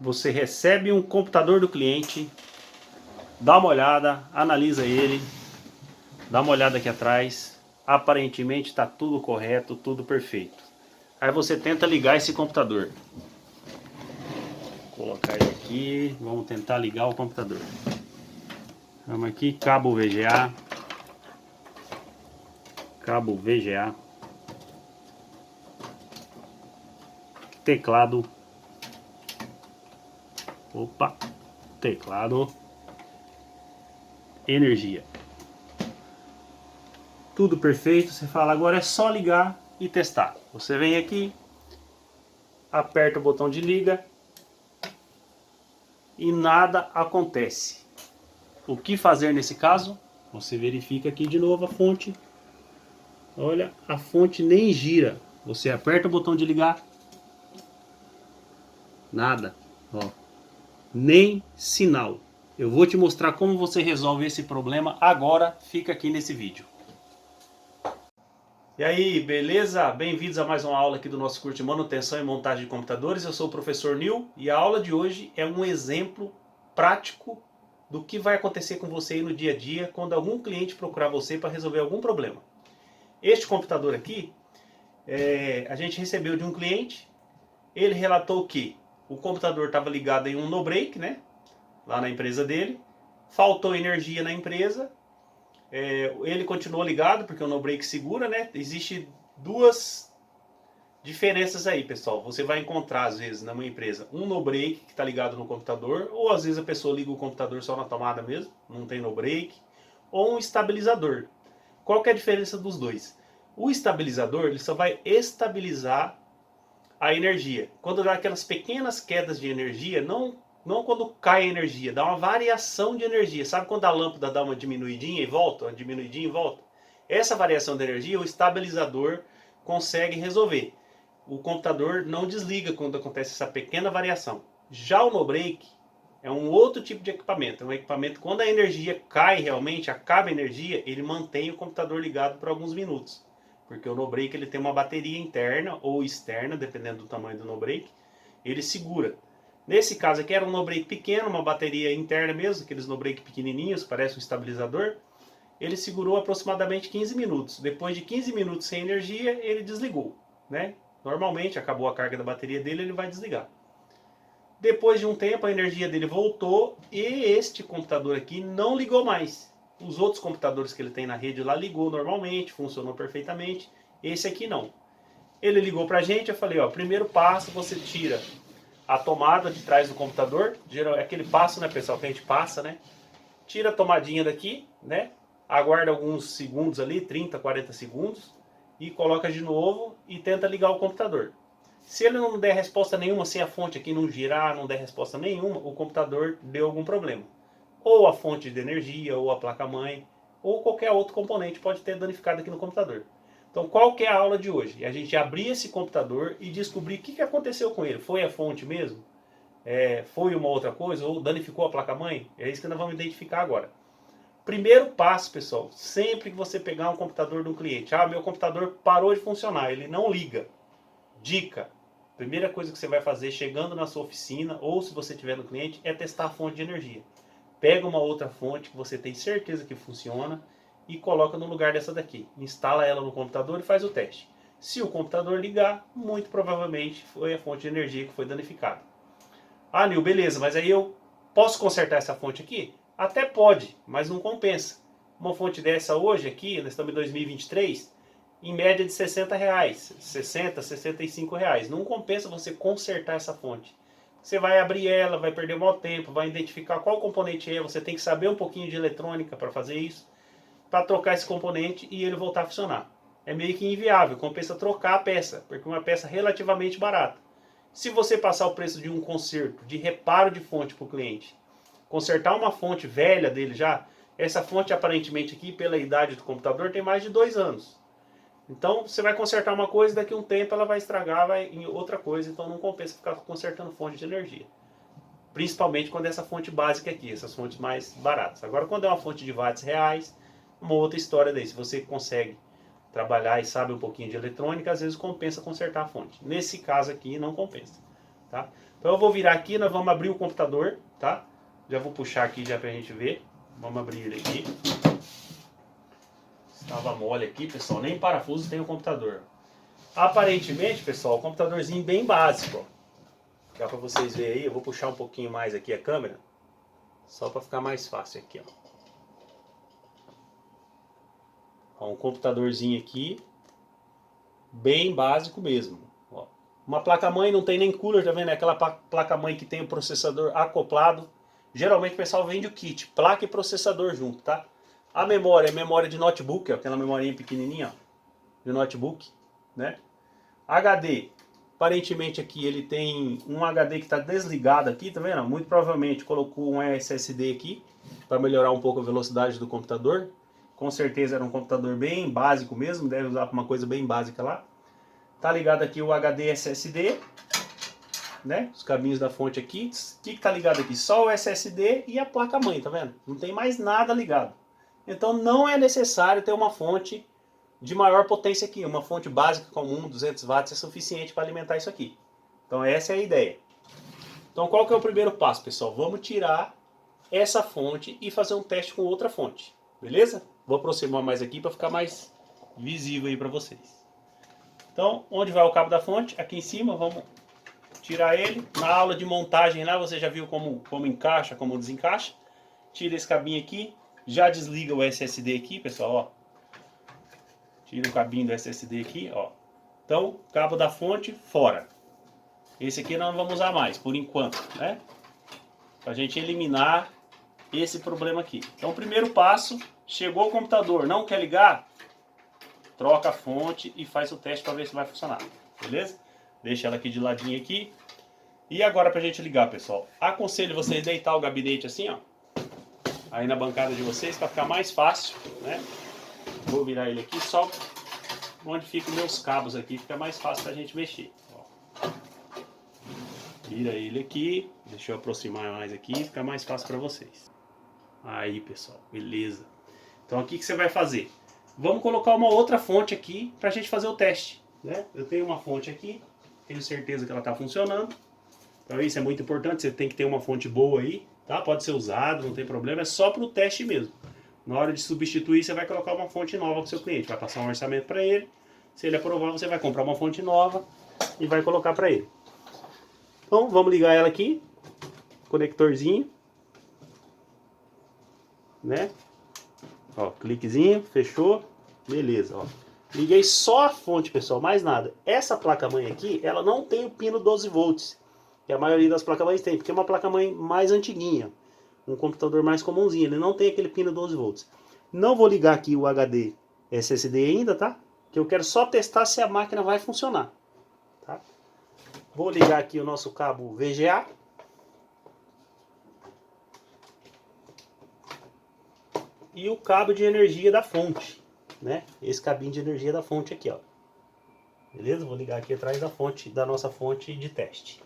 você recebe um computador do cliente, dá uma olhada, analisa ele, dá uma olhada aqui atrás, aparentemente está tudo correto, tudo perfeito. Aí você tenta ligar esse computador. Vou colocar ele aqui, vamos tentar ligar o computador. Vamos aqui, cabo VGA. Cabo VGA. Teclado. Opa, teclado. Energia. Tudo perfeito, você fala, agora é só ligar e testar. Você vem aqui, aperta o botão de liga e nada acontece. O que fazer nesse caso? Você verifica aqui de novo a fonte. Olha, a fonte nem gira. Você aperta o botão de ligar. Nada. Ó, nem sinal. Eu vou te mostrar como você resolve esse problema agora. Fica aqui nesse vídeo. E aí, beleza? Bem-vindos a mais uma aula aqui do nosso curso de manutenção e montagem de computadores. Eu sou o professor Nil e a aula de hoje é um exemplo prático do que vai acontecer com você aí no dia a dia quando algum cliente procurar você para resolver algum problema. Este computador aqui, a gente recebeu de um cliente. Ele relatou que o computador estava ligado em um no-break, né? Lá na empresa dele. Faltou energia na empresa. Ele continuou ligado porque o no-break segura, né? Existem duas diferenças aí, pessoal. Você vai encontrar, às vezes, numa empresa, um no-break que está ligado no computador, ou às vezes a pessoa liga o computador só na tomada mesmo, não tem no-break, ou um estabilizador. Qual que é a diferença dos dois? O estabilizador, ele só vai estabilizar a energia. Quando dá aquelas pequenas quedas de energia, não quando cai a energia, dá uma variação de energia. Sabe quando a lâmpada dá uma diminuidinha e volta? Uma diminuidinha e volta? Essa variação de energia, o estabilizador consegue resolver. O computador não desliga quando acontece essa pequena variação. Já o no-break é um outro tipo de equipamento. É um equipamento, quando a energia cai realmente, acaba a energia, ele mantém o computador ligado por alguns minutos. Porque o no-break ele tem uma bateria interna ou externa, dependendo do tamanho do no-break, ele segura. Nesse caso aqui era um no-break pequeno, uma bateria interna mesmo, aqueles no-break pequenininhos, parece um estabilizador. Ele segurou aproximadamente 15 minutos. Depois de 15 minutos sem energia, ele desligou, né? Normalmente, acabou a carga da bateria dele, ele vai desligar. Depois de um tempo, a energia dele voltou e este computador aqui não ligou mais. Os outros computadores que ele tem na rede lá ligou normalmente, funcionou perfeitamente. Esse aqui não. Ele ligou pra gente, eu falei, ó, primeiro passo, você tira a tomada de trás do computador. É aquele passo, né, pessoal, que a gente passa, né? Tira a tomadinha daqui, né? Aguarda alguns segundos ali, 30, 40 segundos. E coloca de novo e tenta ligar o computador. Se ele não der resposta nenhuma, se a fonte aqui não girar, não der resposta nenhuma, o computador deu algum problema. Ou a fonte de energia, ou a placa-mãe, ou qualquer outro componente pode ter danificado aqui no computador. Então qual que é a aula de hoje? A gente abrir esse computador e descobrir o que aconteceu com ele. Foi a fonte mesmo? Foi uma outra coisa? Ou danificou a placa-mãe? É isso que nós vamos identificar agora. Primeiro passo, pessoal, sempre que você pegar um computador de um cliente, meu computador parou de funcionar, ele não liga. Dica, primeira coisa que você vai fazer chegando na sua oficina, ou se você estiver no cliente, é testar a fonte de energia. Pega uma outra fonte que você tem certeza que funciona e coloca no lugar dessa daqui. Instala ela no computador e faz o teste. Se o computador ligar, muito provavelmente foi a fonte de energia que foi danificada. Ah, Nil, beleza, mas aí eu posso consertar essa fonte aqui? Até pode, mas não compensa. Uma fonte dessa hoje aqui, nós estamos em 2023, em média de R$60, 60, R$65. Não compensa você consertar essa fonte. Você vai abrir ela, vai perder um mau tempo, vai identificar qual componente é, você tem que saber um pouquinho de eletrônica para fazer isso, para trocar esse componente e ele voltar a funcionar. É meio que inviável, compensa trocar a peça, porque é uma peça relativamente barata. Se você passar o preço de um conserto, de reparo de fonte para o cliente, consertar uma fonte velha dele já, essa fonte aparentemente aqui, pela idade do computador, tem mais de 2 anos. Então você vai consertar uma coisa, daqui a um tempo ela vai estragar, vai em outra coisa, então não compensa ficar consertando fonte de energia. Principalmente quando é essa fonte básica aqui, essas fontes mais baratas. Agora quando é uma fonte de watts reais, uma outra história daí. Se você consegue trabalhar e sabe um pouquinho de eletrônica, às vezes compensa consertar a fonte. Nesse caso aqui não compensa. tá? Então eu vou virar aqui, nós vamos abrir o computador, tá? Já vou puxar aqui já pra gente ver. Vamos abrir ele aqui. Estava mole aqui, pessoal, nem parafuso tem o computador. Aparentemente, pessoal, o computadorzinho bem básico, ó. Dá pra vocês verem aí, eu vou puxar um pouquinho mais aqui a câmera, só pra ficar mais fácil aqui, ó. Ó, um computadorzinho aqui, bem básico mesmo. Ó. Uma placa-mãe, não tem nem cooler, tá vendo? É aquela placa-mãe que tem o processador acoplado. Geralmente o pessoal vende o kit, placa e processador junto, tá? A memória é memória de notebook, ó, aquela memorinha pequenininha, ó, de notebook, né? HD, aparentemente aqui ele tem um HD que está desligado aqui, tá vendo? Muito provavelmente colocou um SSD aqui para melhorar um pouco a velocidade do computador. Com certeza era um computador bem básico mesmo, deve usar para uma coisa bem básica lá. Tá ligado aqui o HD SSD, né? Os cabinhos da fonte aqui. O que tá ligado aqui? Só o SSD e a placa-mãe, tá vendo? Não tem mais nada ligado. Então não é necessário ter uma fonte de maior potência aqui. Uma fonte básica comum, 200 watts, é suficiente para alimentar isso aqui. Então essa é a ideia. Então qual que é o primeiro passo, pessoal? Vamos tirar essa fonte e fazer um teste com outra fonte. Beleza? Vou aproximar mais aqui para ficar mais visível aí para vocês. Então, onde vai o cabo da fonte? Aqui em cima, vamos tirar ele. Na aula de montagem lá, você já viu como encaixa, como desencaixa. Tira esse cabinho aqui. Já desliga o SSD aqui, pessoal, ó. Tira o cabinho do SSD aqui, ó. Então, cabo da fonte fora. Esse aqui nós não vamos usar mais, por enquanto, né? Pra gente eliminar esse problema aqui. Então, primeiro passo, chegou o computador, não quer ligar? Troca a fonte e faz o teste para ver se vai funcionar, beleza? Deixa ela aqui de ladinho aqui. E agora pra gente ligar, pessoal. Aconselho vocês deitar o gabinete assim, ó. Aí na bancada de vocês, para ficar mais fácil, né? Vou virar ele aqui só onde ficam meus cabos aqui, fica mais fácil pra gente mexer. Ó. Vira ele aqui, deixa eu aproximar mais aqui, fica mais fácil para vocês. Aí, pessoal, beleza. Então aqui que você vai fazer? Vamos colocar uma outra fonte aqui pra gente fazer o teste, né? Eu tenho uma fonte aqui, tenho certeza que ela tá funcionando. Então isso é muito importante, você tem que ter uma fonte boa aí, tá? Pode ser usado, não tem problema, é só pro teste mesmo. Na hora de substituir, você vai colocar uma fonte nova para o seu cliente. Vai passar um orçamento para ele. Se ele aprovar, você vai comprar uma fonte nova e vai colocar para ele. Então, vamos ligar ela aqui. Conectorzinho. Né? Ó, cliquezinho, fechou. Beleza, ó. Liguei só a fonte, pessoal, mais nada. Essa placa-mãe aqui, ela não tem o pino 12 volts. Que a maioria das placas-mães tem, porque é uma placa-mãe mais antiguinha. Um computador mais comumzinho, ele não tem aquele pino 12 volts. Não vou ligar aqui o HD SSD ainda, tá? Que eu quero só testar se a máquina vai funcionar, tá? Vou ligar aqui o nosso cabo VGA. E o cabo de energia da fonte, né? Esse cabinho de energia da fonte aqui, ó. Beleza? Vou ligar aqui atrás da fonte, da nossa fonte de teste.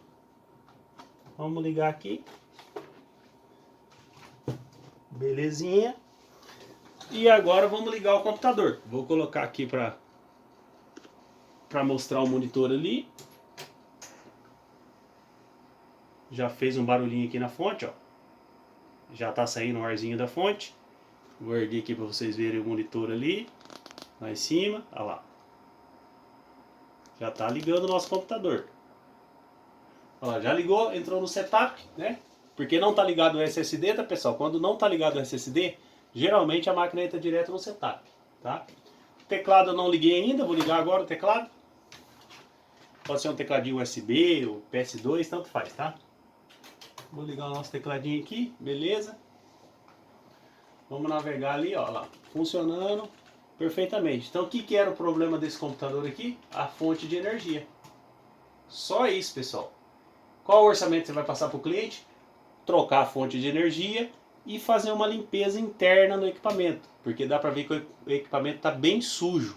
Vamos ligar aqui. Belezinha. E agora vamos ligar o computador. Vou colocar aqui para mostrar o monitor ali. Já fez um barulhinho aqui na fonte, ó. Já tá saindo o arzinho da fonte. Vou erguer aqui para vocês verem o monitor ali. Lá em cima, olha lá. Já tá ligando o nosso computador. Ó, já ligou, entrou no setup, né? Porque não tá ligado o SSD, tá, pessoal? Quando não tá ligado o SSD, geralmente a máquina entra direto no setup, tá? O teclado eu não liguei ainda, vou ligar agora o teclado. Pode ser um tecladinho USB ou PS2, tanto faz, tá? Vou ligar o nosso tecladinho aqui, beleza? Vamos navegar ali, ó, lá, funcionando perfeitamente. Então o que era o problema desse computador aqui? A fonte de energia. Só isso, pessoal. Qual o orçamento você vai passar para o cliente? Trocar a fonte de energia e fazer uma limpeza interna no equipamento, porque dá para ver que o equipamento está bem sujo.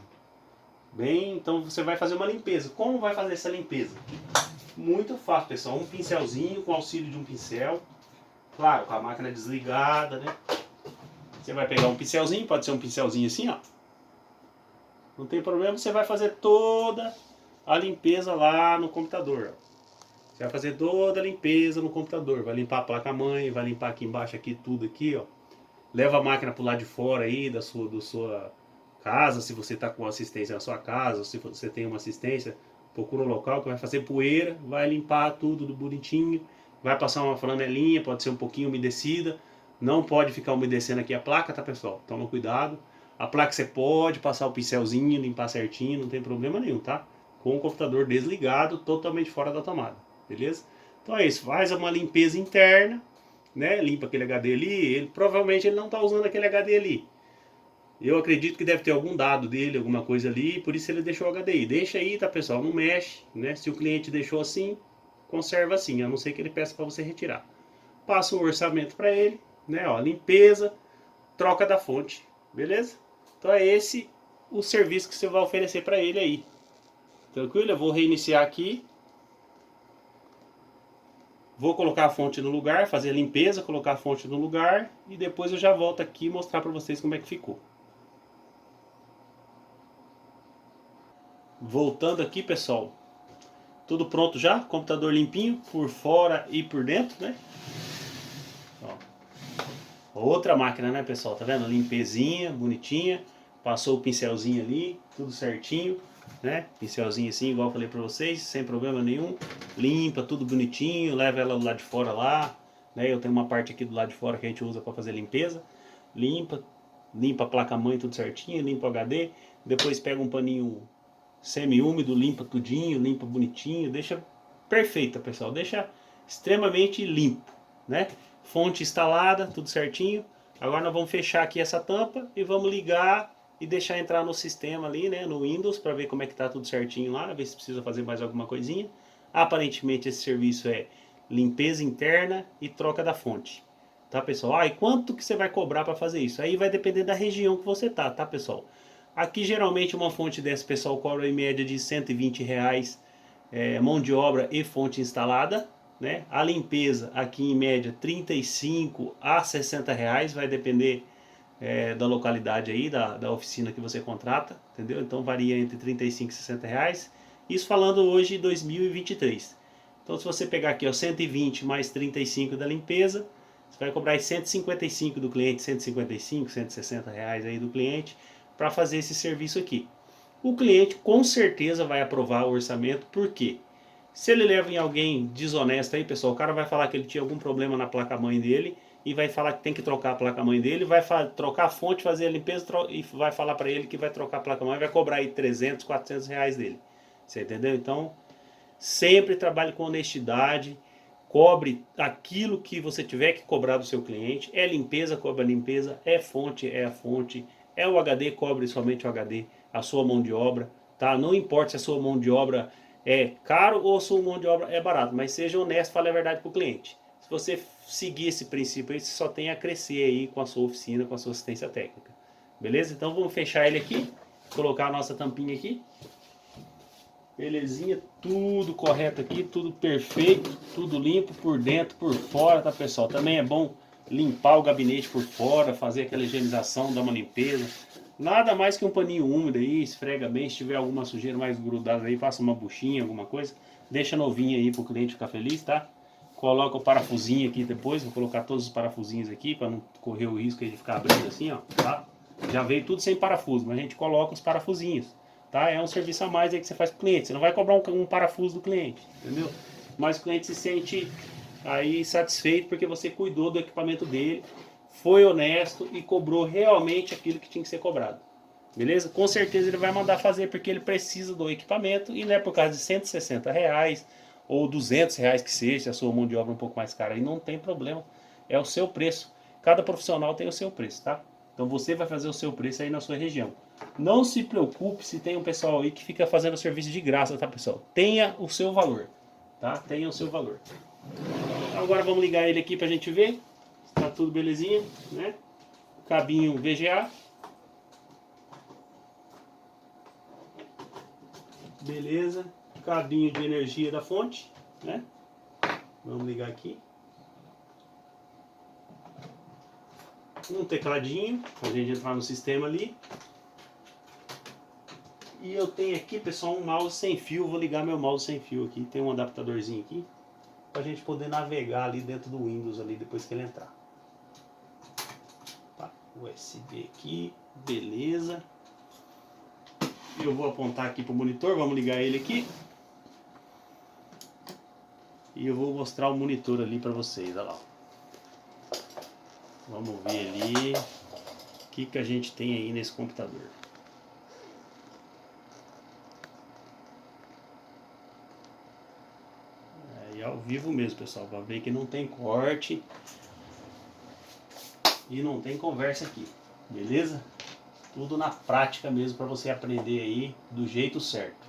Então você vai fazer uma limpeza. Como vai fazer essa limpeza? Muito fácil, pessoal. Um pincelzinho, com auxílio de um pincel. Claro, com a máquina desligada, né? Você vai pegar um pincelzinho, pode ser um pincelzinho assim, ó. Não tem problema, você vai fazer toda a limpeza lá no computador, ó. Você vai fazer toda a limpeza no computador. Vai limpar a placa-mãe, vai limpar aqui embaixo, aqui tudo aqui, ó. Leva a máquina pro lado de fora aí da sua casa, se você está com assistência na sua casa, se você tem uma assistência, procura um local que vai fazer poeira, vai limpar tudo do bonitinho, vai passar uma flanelinha, pode ser um pouquinho umedecida, não pode ficar umedecendo aqui a placa, tá pessoal? Toma cuidado. A placa você pode passar o pincelzinho, limpar certinho, não tem problema nenhum, tá? Com o computador desligado, totalmente fora da tomada, beleza? Então é isso, faz uma limpeza interna, né? Limpa aquele HD ali, provavelmente ele não está usando aquele HD ali. Eu acredito que deve ter algum dado dele, alguma coisa ali, por isso ele deixou o HDI. Deixa aí, tá pessoal? Não mexe, né? Se o cliente deixou assim, conserva assim, a não ser que ele peça para você retirar. Passa um orçamento para ele, né? Ó, limpeza, troca da fonte, beleza? Então é esse o serviço que você vai oferecer para ele aí. Tranquilo? Eu vou reiniciar aqui. Vou colocar a fonte no lugar, fazer a limpeza, colocar a fonte no lugar e depois eu já volto aqui e mostrar para vocês como é que ficou. Voltando aqui, pessoal, tudo pronto já, computador limpinho por fora e por dentro, né? Ó. Outra máquina, né, pessoal? Tá vendo? Limpezinha, bonitinha, passou o pincelzinho ali, tudo certinho, né? Pincelzinho assim, igual eu falei pra vocês, sem problema nenhum. Limpa tudo bonitinho, leva ela do lado de fora lá, né? Eu tenho uma parte aqui do lado de fora que a gente usa para fazer limpeza. Limpa a placa-mãe tudo certinho, limpa o HD, depois pega um paninho semi-úmido, limpa tudinho, limpa bonitinho, deixa perfeita, pessoal, deixa extremamente limpo, né? Fonte instalada, tudo certinho. Agora nós vamos fechar aqui essa tampa e vamos ligar e deixar entrar no sistema ali, né, no Windows, para ver como é que tá tudo certinho lá, ver se precisa fazer mais alguma coisinha. Aparentemente esse serviço é limpeza interna e troca da fonte, tá pessoal? Ah, e quanto que você vai cobrar para fazer isso? Aí vai depender da região que você tá, tá pessoal? Aqui geralmente uma fonte dessa pessoal cobra em média de R$ 120, mão de obra e fonte instalada, né? A limpeza aqui em média 35 a 60 reais, vai depender da localidade aí, da oficina que você contrata, entendeu? Então varia entre 35 e 60 reais. Isso falando hoje de 2023. Então se você pegar aqui ó, 120 mais 35 da limpeza, você vai cobrar 155 do cliente, 155, 160 reais aí do cliente para fazer esse serviço aqui. O cliente com certeza vai aprovar o orçamento, por quê? Se ele leva em alguém desonesto aí, pessoal, o cara vai falar que ele tinha algum problema na placa-mãe dele e vai falar que tem que trocar a placa-mãe dele, vai trocar a fonte, fazer a limpeza e vai falar para ele que vai trocar a placa-mãe e vai cobrar aí 300, 400 reais dele. Você entendeu? Então, sempre trabalhe com honestidade, cobre aquilo que você tiver que cobrar do seu cliente. É limpeza, cobra a limpeza, é a fonte, é o HD, cobre somente o HD, a sua mão de obra, tá? Não importa se a sua mão de obra é caro ou a sua mão de obra é barato, mas seja honesto, fale a verdade para o cliente. Se você seguir esse princípio aí, você só tem a crescer aí com a sua oficina, com a sua assistência técnica. Beleza? Então vamos fechar ele aqui, colocar a nossa tampinha aqui. Belezinha, tudo correto aqui, tudo perfeito, tudo limpo por dentro, por fora, tá pessoal? Também é bom limpar o gabinete por fora, fazer aquela higienização, dar uma limpeza. Nada mais que um paninho úmido aí, esfrega bem, se tiver alguma sujeira mais grudada aí, faça uma buchinha, alguma coisa. Deixa novinha aí pro cliente ficar feliz, tá? Coloca o parafusinho aqui depois, vou colocar todos os parafusinhos aqui para não correr o risco de ficar abrindo assim, ó, tá? Já veio tudo sem parafuso, mas a gente coloca os parafusinhos. Tá? É um serviço a mais aí que você faz para o cliente. Você não vai cobrar um parafuso do cliente, entendeu? Mas o cliente se sente aí satisfeito porque você cuidou do equipamento dele, foi honesto e cobrou realmente aquilo que tinha que ser cobrado. Beleza? Com certeza ele vai mandar fazer porque ele precisa do equipamento e não é por causa de 160 reais ou 200 reais que seja, a sua mão de obra um pouco mais cara. Aí não tem problema. É o seu preço. Cada profissional tem o seu preço, tá? Então você vai fazer o seu preço aí na sua região. Não se preocupe se tem um pessoal aí que fica fazendo serviço de graça, tá pessoal? Tenha o seu valor, tá? Tenha o seu valor. Agora vamos ligar ele aqui pra gente ver. Tá tudo belezinha, né? Cabinho VGA. Beleza. Cabinho de energia da fonte, né? Vamos ligar aqui. Um tecladinho pra gente entrar no sistema ali. E eu tenho aqui, pessoal, um mouse sem fio. Vou ligar meu mouse sem fio aqui. Tem um adaptadorzinho aqui. para a gente poder navegar ali dentro do Windows ali depois que ele entrar. Tá, USB aqui, beleza. Eu vou apontar aqui para o monitor, vamos ligar ele aqui. E eu vou mostrar o monitor ali para vocês, olha lá. Vamos ver ali o que a gente tem aí nesse computador. É ao vivo mesmo, pessoal, para ver que não tem corte e não tem conversa aqui, beleza? Tudo na prática mesmo para você aprender aí do jeito certo.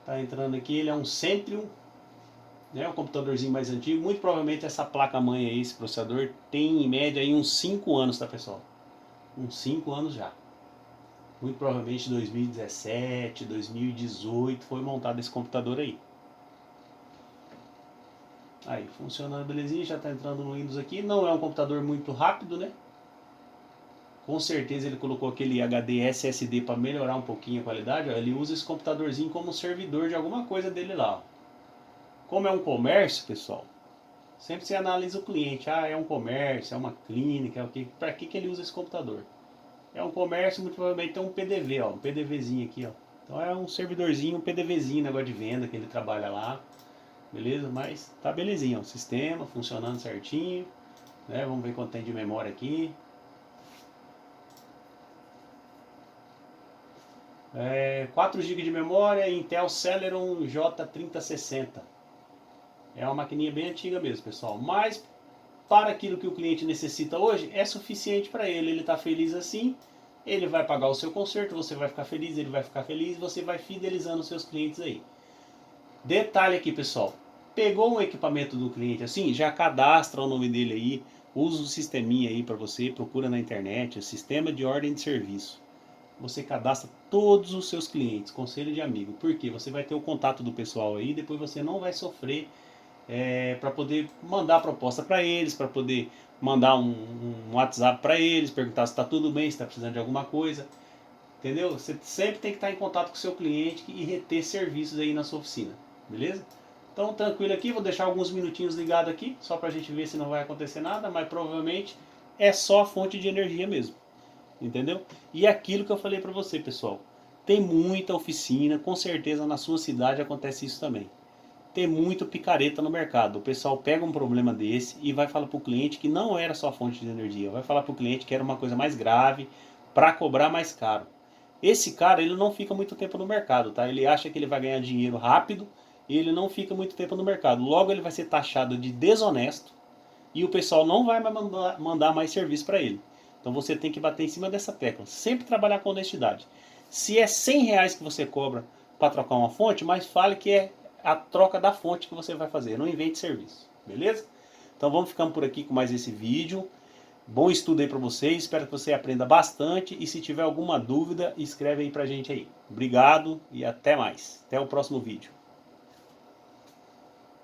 Tá entrando aqui, ele é um Centrium, né, um computadorzinho mais antigo. Muito provavelmente essa placa-mãe aí, esse processador, tem em média aí uns 5 anos, tá, pessoal? Uns 5 anos já. Muito provavelmente 2017, 2018 foi montado esse computador aí. Aí, funcionando belezinha, já tá entrando no Windows aqui. Não é um computador muito rápido, né? Com certeza ele colocou aquele HD SSD para melhorar um pouquinho a qualidade. Ó. Ele usa esse computadorzinho como servidor de alguma coisa dele lá. Ó. Como é um comércio, pessoal, sempre você analisa o cliente. Ah, é um comércio, é uma clínica, para que ele usa esse computador? É um comércio, muito provavelmente tem um PDV, ó, um PDVzinho aqui, ó. Então é um servidorzinho, um PDVzinho, negócio de venda que ele trabalha lá, beleza? Mas tá belezinha, ó, o sistema funcionando certinho, né? Vamos ver quanto tem de memória aqui. 4 GB de memória, Intel Celeron J3060. É uma maquininha bem antiga mesmo, pessoal. Mas para aquilo que o cliente necessita hoje, é suficiente para ele. Ele está feliz assim, ele vai pagar o seu conserto, você vai ficar feliz, ele vai ficar feliz, você vai fidelizando os seus clientes aí. Detalhe aqui, pessoal. Pegou um equipamento do cliente assim, já cadastra o nome dele aí, usa o sisteminha aí para você, procura na internet, o sistema de ordem de serviço. Você cadastra todos os seus clientes, conselho de amigo. Por quê? Você vai ter o contato do pessoal aí, depois você não vai sofrer para poder mandar proposta para eles, para poder mandar um WhatsApp para eles, perguntar se está tudo bem, se está precisando de alguma coisa. Entendeu? Você sempre tem que estar em contato com o seu cliente e reter serviços aí na sua oficina. Beleza? Então tranquilo aqui, vou deixar alguns minutinhos ligado aqui, só para a gente ver se não vai acontecer nada, mas provavelmente é só a fonte de energia mesmo. Entendeu? E aquilo que eu falei para você, pessoal, tem muita oficina, com certeza na sua cidade acontece isso também. Tem muito picareta no mercado. O pessoal pega um problema desse e vai falar para o cliente que não era só fonte de energia, vai falar para o cliente que era uma coisa mais grave para cobrar mais caro. Esse cara, ele não fica muito tempo no mercado, tá? Ele acha que ele vai ganhar dinheiro rápido e ele não fica muito tempo no mercado. Logo ele vai ser taxado de desonesto e o pessoal não vai mandar mais serviço para ele. Então você tem que bater em cima dessa tecla. Sempre trabalhar com honestidade. Se é R$100 que você cobra para trocar uma fonte, mas fale que é a troca da fonte que você vai fazer. Não invente serviço. Beleza? Então vamos ficando por aqui com mais esse vídeo. Bom estudo aí para vocês. Espero que você aprenda bastante. E se tiver alguma dúvida, escreve aí pra gente aí. Obrigado e até mais. Até o próximo vídeo.